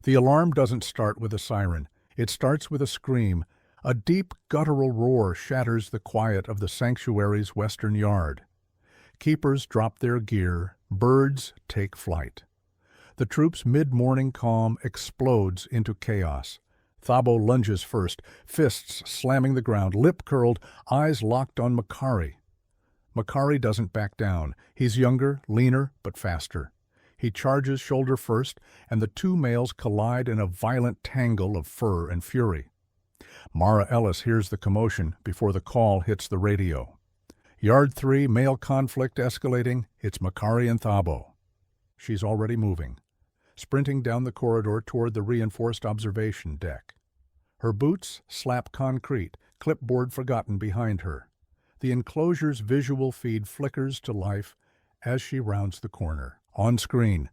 The alarm doesn't start with a siren. It starts with a scream. A deep, guttural roar shatters the quiet of the sanctuary's western yard. Keepers drop their gear. Birds take flight. The troop's mid-morning calm explodes into chaos. Thabo lunges first, fists slamming the ground, lip curled, eyes locked on Makari. Makari doesn't back down. He's younger, leaner, but faster. He charges shoulder first, and the two males collide in a violent tangle of fur and fury. Mara Ellis hears the commotion before the call hits the radio. Yard 3, male conflict escalating. It's Makari and Thabo. She's already moving, sprinting down the corridor toward the reinforced observation deck. Her boots slap concrete, clipboard forgotten behind her. The enclosure's visual feed flickers to life as she rounds the corner. On screen,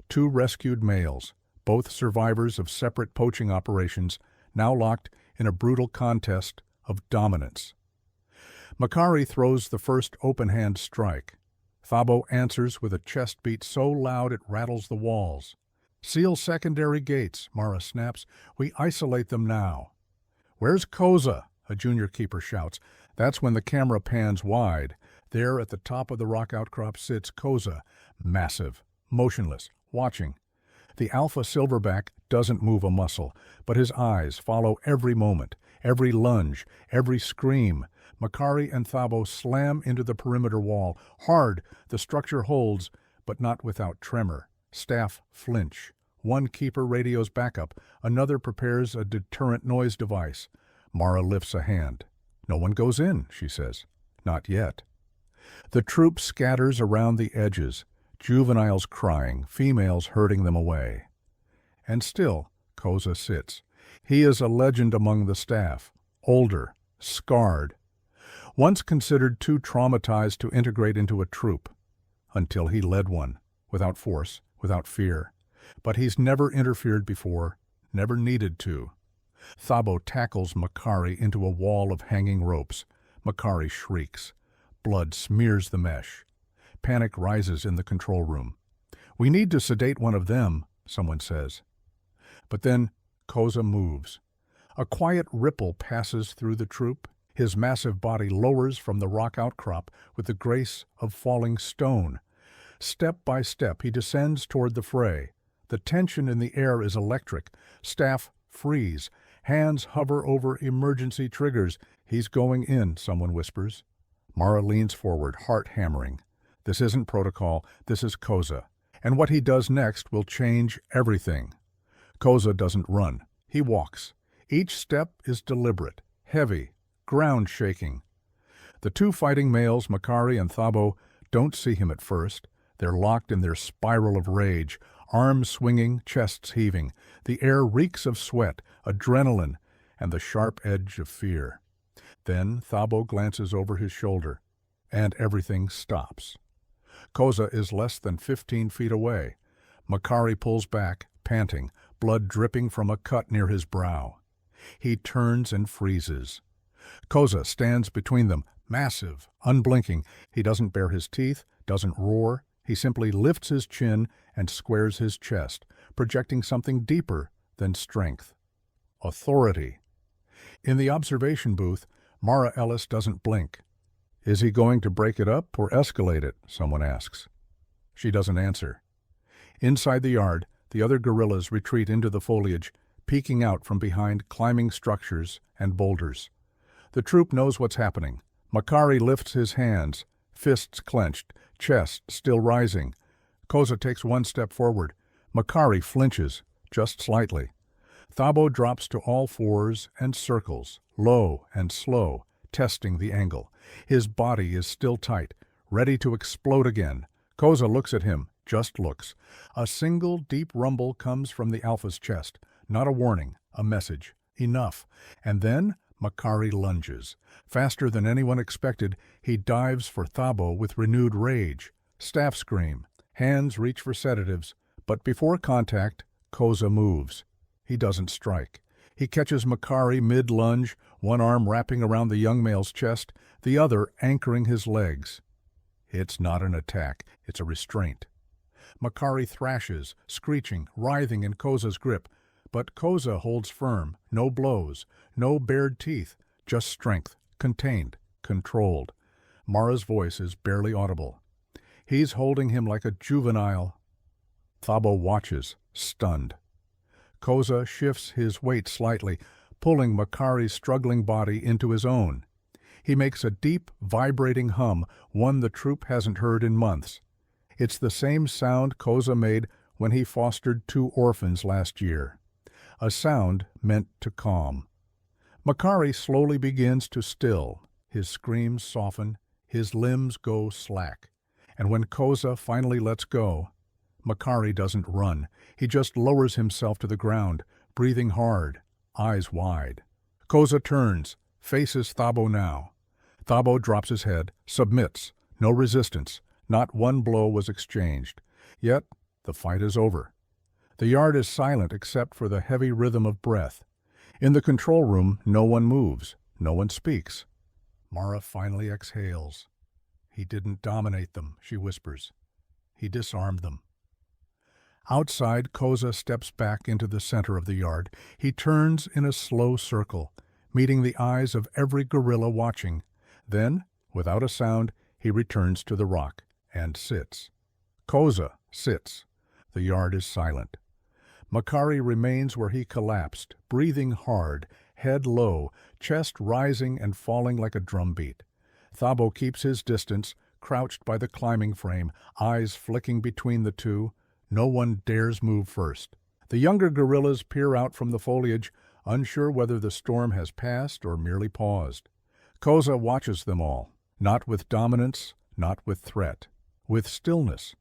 2 rescued males, both survivors of separate poaching operations, now locked in a brutal contest of dominance. Makari throws the first open-hand strike. Thabo answers with a chest beat so loud it rattles the walls. "Seal secondary gates," Mara snaps. "We isolate them now." "Where's Kosa?" a junior keeper shouts. That's when the camera pans wide. There at the top of the rock outcrop sits Kosa, massive, motionless, watching. The alpha silverback doesn't move a muscle, but his eyes follow every moment, every lunge, every scream. Makari and Thabo slam into the perimeter wall. Hard, the structure holds, but not without tremor. Staff flinch. One keeper radios backup. Another prepares a deterrent noise device. Mara lifts a hand. "No one goes in," she says. "Not yet." The troop scatters around the edges, juveniles crying, females herding them away. And still, Kosa sits. He is a legend among the staff. Older, scarred. Once considered too traumatized to integrate into a troop. Until he led one, without force, without fear. But he's never interfered before, never needed to. Thabo tackles Makari into a wall of hanging ropes. Makari shrieks. Blood smears the mesh. Panic rises in the control room. "We need to sedate one of them," someone says. But then Kosa moves. A quiet ripple passes through the troop. His massive body lowers from the rock outcrop with the grace of falling stone. Step by step he descends toward the fray. The tension in the air is electric. Staff freeze. Hands hover over emergency triggers. "He's going in," someone whispers. Mara leans forward, heart hammering. This isn't protocol, this is Kosa. And what he does next will change everything. Kosa doesn't run. He walks. Each step is deliberate, heavy, ground-shaking. The 2 fighting males, Makari and Thabo, don't see him at first. They're locked in their spiral of rage, arms swinging, chests heaving. The air reeks of sweat, adrenaline, and the sharp edge of fear. Then Thabo glances over his shoulder, and everything stops. Kosa is less than 15 feet away. Makari pulls back, panting, blood dripping from a cut near his brow. He turns and freezes. Kosa stands between them, massive, unblinking. He doesn't bare his teeth, doesn't roar. He simply lifts his chin and squares his chest, projecting something deeper than strength. Authority. In the observation booth, Mara Ellis doesn't blink. "Is he going to break it up or escalate it?" someone asks. She doesn't answer. Inside the yard, the other guerrillas retreat into the foliage, peeking out from behind climbing structures and boulders. The troop knows what's happening. Makari lifts his hands, fists clenched, chest still rising. Kosa takes one step forward. Makari flinches, just slightly. Thabo drops to all fours and circles, low and slow, testing the angle. His body is still tight, ready to explode again. Kosa looks at him, just looks. A single deep rumble comes from the alpha's chest. Not a warning, a message. Enough. And then Makari lunges. Faster than anyone expected, he dives for Thabo with renewed rage. Staff scream. Hands reach for sedatives. But before contact, Kosa moves. He doesn't strike. He catches Makari mid-lunge, one arm wrapping around the young male's chest, the other anchoring his legs. It's not an attack, it's a restraint. Makari thrashes, screeching, writhing in Kosa's grip, but Kosa holds firm, no blows, no bared teeth, just strength, contained, controlled. Mara's voice is barely audible. He's holding him like a juvenile. Thabo watches, stunned. Kosa shifts his weight slightly, pulling Makari's struggling body into his own. He makes a deep, vibrating hum, one the troop hasn't heard in months. It's the same sound Kosa made when he fostered 2 orphans last year. A sound meant to calm. Makari slowly begins to still. His screams soften, his limbs go slack. And when Kosa finally lets go, Makari doesn't run. He just lowers himself to the ground, breathing hard, eyes wide. Kosa turns, faces Thabo now. Thabo drops his head, submits, no resistance. Not one blow was exchanged. Yet the fight is over. The yard is silent except for the heavy rhythm of breath. In the control room, no one moves, no one speaks. Mara finally exhales. He didn't dominate them, she whispers. He disarmed them. Outside, Kosa steps back into the center of the yard. He turns in a slow circle, meeting the eyes of every gorilla watching. Then, without a sound, he returns to the rock and sits. Kosa sits. The yard is silent. Makari remains where he collapsed, breathing hard, head low, chest rising and falling like a drumbeat. Thabo keeps his distance, crouched by the climbing frame, eyes flicking between the two. No one dares move first. The younger gorillas peer out from the foliage, unsure whether the storm has passed or merely paused. Kosa watches them all, not with dominance, not with threat, with stillness.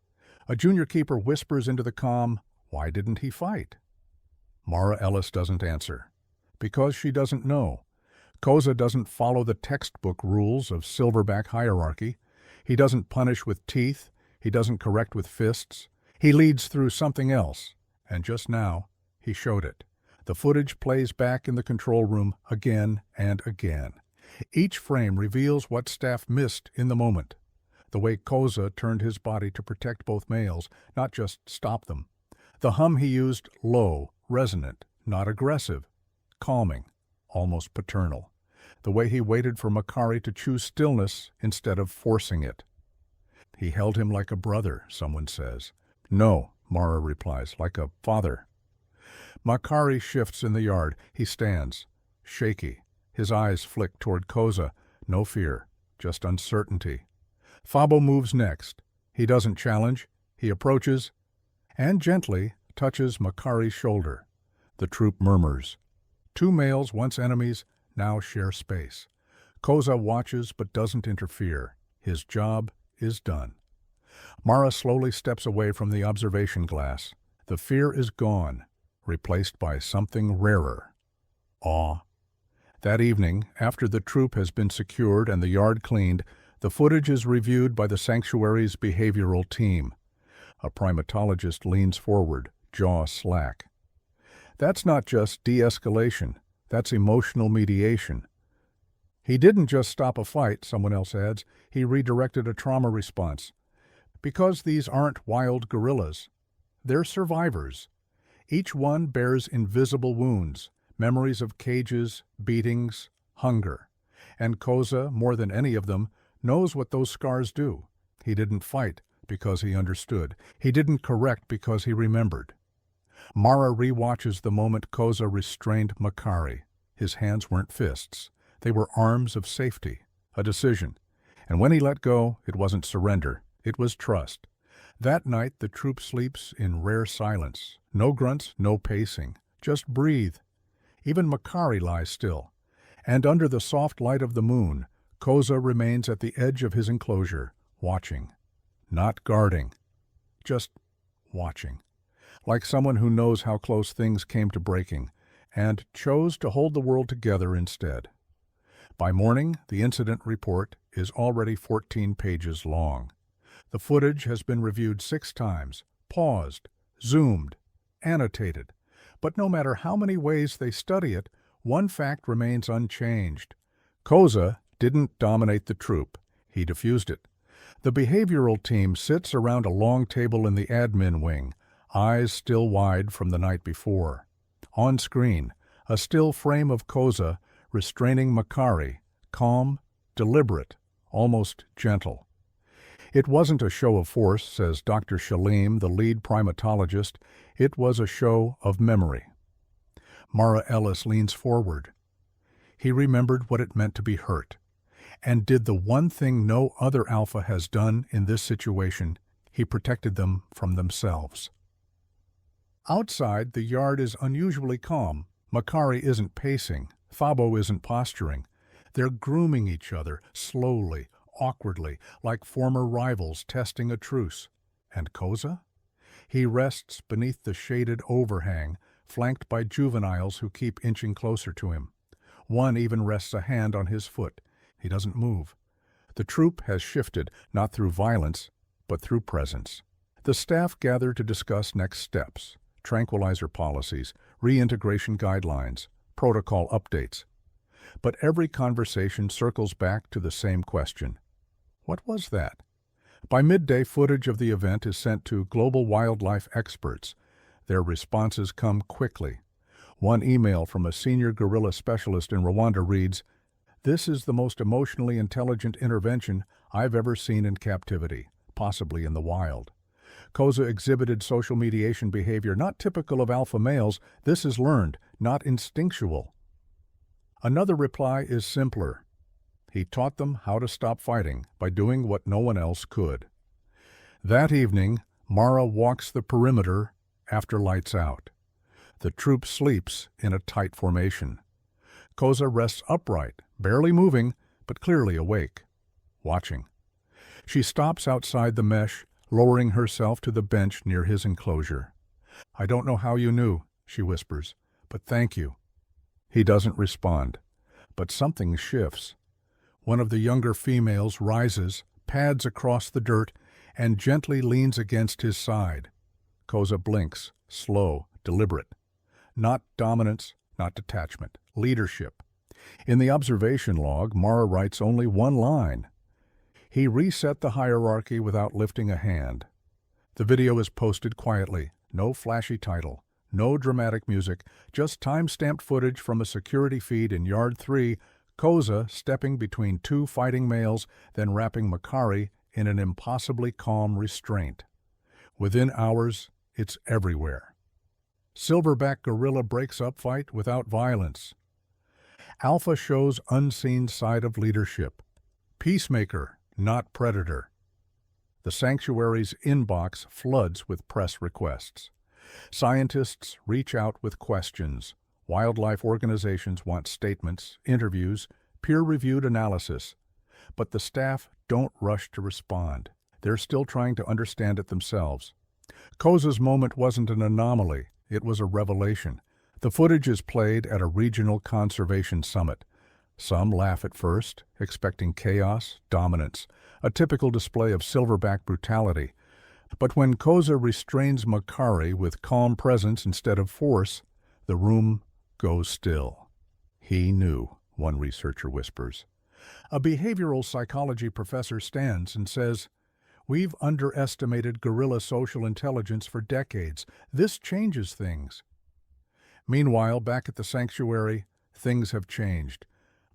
A junior keeper whispers into the calm, "Why didn't he fight?" Mara Ellis doesn't answer. Because she doesn't know. Kosa doesn't follow the textbook rules of Silverback hierarchy. He doesn't punish with teeth. He doesn't correct with fists. He leads through something else, and just now, he showed it. The footage plays back in the control room again and again. Each frame reveals what staff missed in the moment. The way Kosa turned his body to protect both males, not just stop them. The hum he used, low, resonant, not aggressive, calming, almost paternal. The way he waited for Makari to choose stillness instead of forcing it. He held him like a brother, someone says. No, Mara replies, like a father. Makari shifts in the yard. He stands, shaky. His eyes flick toward Kosa. No fear, just uncertainty. Thabo moves next. He doesn't challenge. He approaches and gently touches Makari's shoulder. The troop murmurs. 2 males, once enemies, now share space. Kosa watches but doesn't interfere. His job is done. Mara slowly steps away from the observation glass. The fear is gone, replaced by something rarer. Awe. That evening, after the troop has been secured and the yard cleaned, the footage is reviewed by the sanctuary's behavioral team. A primatologist leans forward, jaw slack. That's not just de-escalation, that's emotional mediation. He didn't just stop a fight, someone else adds, he redirected a trauma response. Because these aren't wild gorillas. They're survivors. Each one bears invisible wounds, memories of cages, beatings, hunger. And Kosa, more than any of them, knows what those scars do. He didn't fight because he understood. He didn't correct because he remembered. Mara rewatches the moment Kosa restrained Makari. His hands weren't fists. They were arms of safety, a decision. And when he let go, it wasn't surrender. It was trust. That night the troop sleeps in rare silence. No grunts, no pacing. Just breathe. Even Makari lies still. And under the soft light of the moon, Kosa remains at the edge of his enclosure, watching. Not guarding. Just watching. Like someone who knows how close things came to breaking, and chose to hold the world together instead. By morning, the incident report is already 14 pages long. The footage has been reviewed 6 times, paused, zoomed, annotated. But no matter how many ways they study it, one fact remains unchanged. Kosa didn't dominate the troop. He diffused it. The behavioral team sits around a long table in the admin wing, eyes still wide from the night before. On screen, a still frame of Kosa restraining Makari, calm, deliberate, almost gentle. It wasn't a show of force, says Dr. Shalim, the lead primatologist. It was a show of memory. Mara Ellis leans forward. He remembered what it meant to be hurt, and did the one thing no other alpha has done in this situation. He protected them from themselves. Outside, the yard is unusually calm. Makari isn't pacing. Thabo isn't posturing. They're grooming each other, slowly, awkwardly, like former rivals testing a truce. And Kosa? He rests beneath the shaded overhang, flanked by juveniles who keep inching closer to him. One even rests a hand on his foot. He doesn't move. The troop has shifted, not through violence, but through presence. The staff gather to discuss next steps, tranquilizer policies, reintegration guidelines, protocol updates. But every conversation circles back to the same question. What was that? By midday, footage of the event is sent to global wildlife experts. Their responses come quickly. One email from a senior gorilla specialist in Rwanda reads, "This is the most emotionally intelligent intervention I've ever seen in captivity, possibly in the wild." Kosa exhibited social mediation behavior not typical of alpha males. This is learned, not instinctual. Another reply is simpler. He taught them how to stop fighting by doing what no one else could. That evening, Mara walks the perimeter after lights out. The troop sleeps in a tight formation. Kosa rests upright, barely moving, but clearly awake, watching. She stops outside the mesh, lowering herself to the bench near his enclosure. "I don't know how you knew," she whispers, "but thank you." He doesn't respond, but something shifts. One of the younger females rises, pads across the dirt, and gently leans against his side. Kosa blinks, slow, deliberate. Not dominance, not detachment, leadership. In the observation log, Mara writes only one line. He reset the hierarchy without lifting a hand. The video is posted quietly, no flashy title, no dramatic music, just time-stamped footage from a security feed in Yard 3, Kosa stepping between two fighting males, then wrapping Makari in an impossibly calm restraint. Within hours, it's everywhere. Silverback gorilla breaks up fight without violence. Alpha shows unseen side of leadership. Peacemaker, not predator. The sanctuary's inbox floods with press requests. Scientists reach out with questions. Wildlife organizations want statements, interviews, peer-reviewed analysis. But the staff don't rush to respond. They're still trying to understand it themselves. Kosa's moment wasn't an anomaly. It was a revelation. The footage is played at a regional conservation summit. Some laugh at first, expecting chaos, dominance, a typical display of silverback brutality. But when Kosa restrains Makari with calm presence instead of force, the room goes still. "He knew," one researcher whispers. A behavioral psychology professor stands and says, "We've underestimated gorilla social intelligence for decades. This changes things." Meanwhile, back at the sanctuary, things have changed.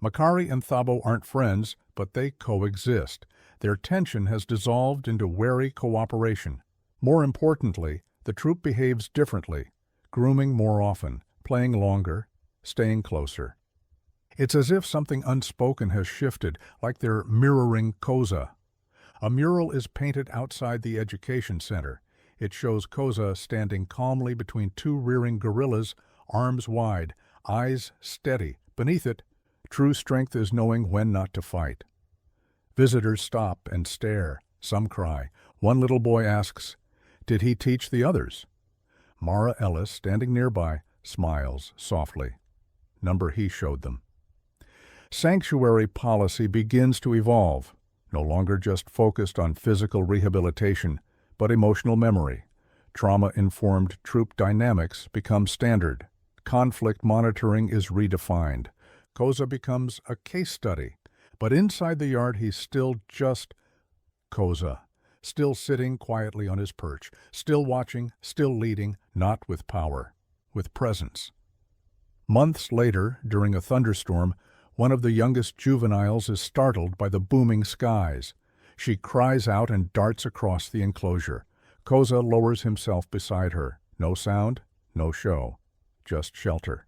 Makari and Thabo aren't friends, but they coexist. Their tension has dissolved into wary cooperation. More importantly, the troop behaves differently, grooming more often, playing longer, staying closer. It's as if something unspoken has shifted, like they're mirroring Kosa. A mural is painted outside the education center. It shows Kosa standing calmly between two rearing gorillas, arms wide, eyes steady. Beneath it, true strength is knowing when not to fight. Visitors stop and stare. Some cry. One little boy asks, "Did he teach the others?" Mara Ellis, standing nearby, smiles softly. Number he showed them. Sanctuary policy begins to evolve, no longer just focused on physical rehabilitation, but emotional memory. Trauma-informed troop dynamics become standard. Conflict monitoring is redefined. Kosa becomes a case study, but inside the yard he's still just Kosa, still sitting quietly on his perch, still watching, still leading, not with power, with presence. Months later, during a thunderstorm, one of the youngest juveniles is startled by the booming skies. She cries out and darts across the enclosure. Kosa lowers himself beside her. No sound, no show, just shelter.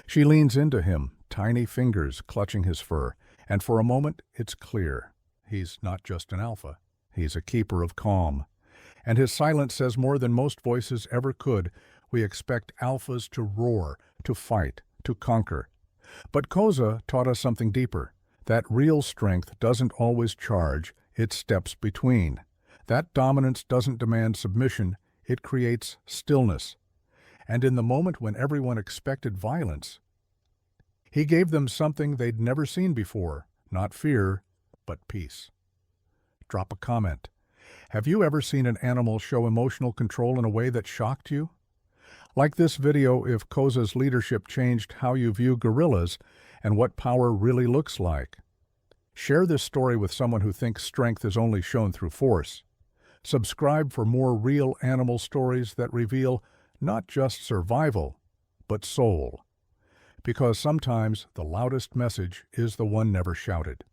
She leans into him, tiny fingers clutching his fur, and for a moment it's clear. He's not just an alpha. He's a keeper of calm. And his silence says more than most voices ever could. We expect alphas to roar, to fight, to conquer. But Kosa taught us something deeper. That real strength doesn't always charge, it steps between. That dominance doesn't demand submission, it creates stillness. And in the moment when everyone expected violence, he gave them something they'd never seen before, not fear, but peace. Drop a comment. Have you ever seen an animal show emotional control in a way that shocked you? Like this video if Kosa's leadership changed how you view gorillas and what power really looks like. Share this story with someone who thinks strength is only shown through force. Subscribe for more real animal stories that reveal not just survival, but soul. Because sometimes the loudest message is the one never shouted.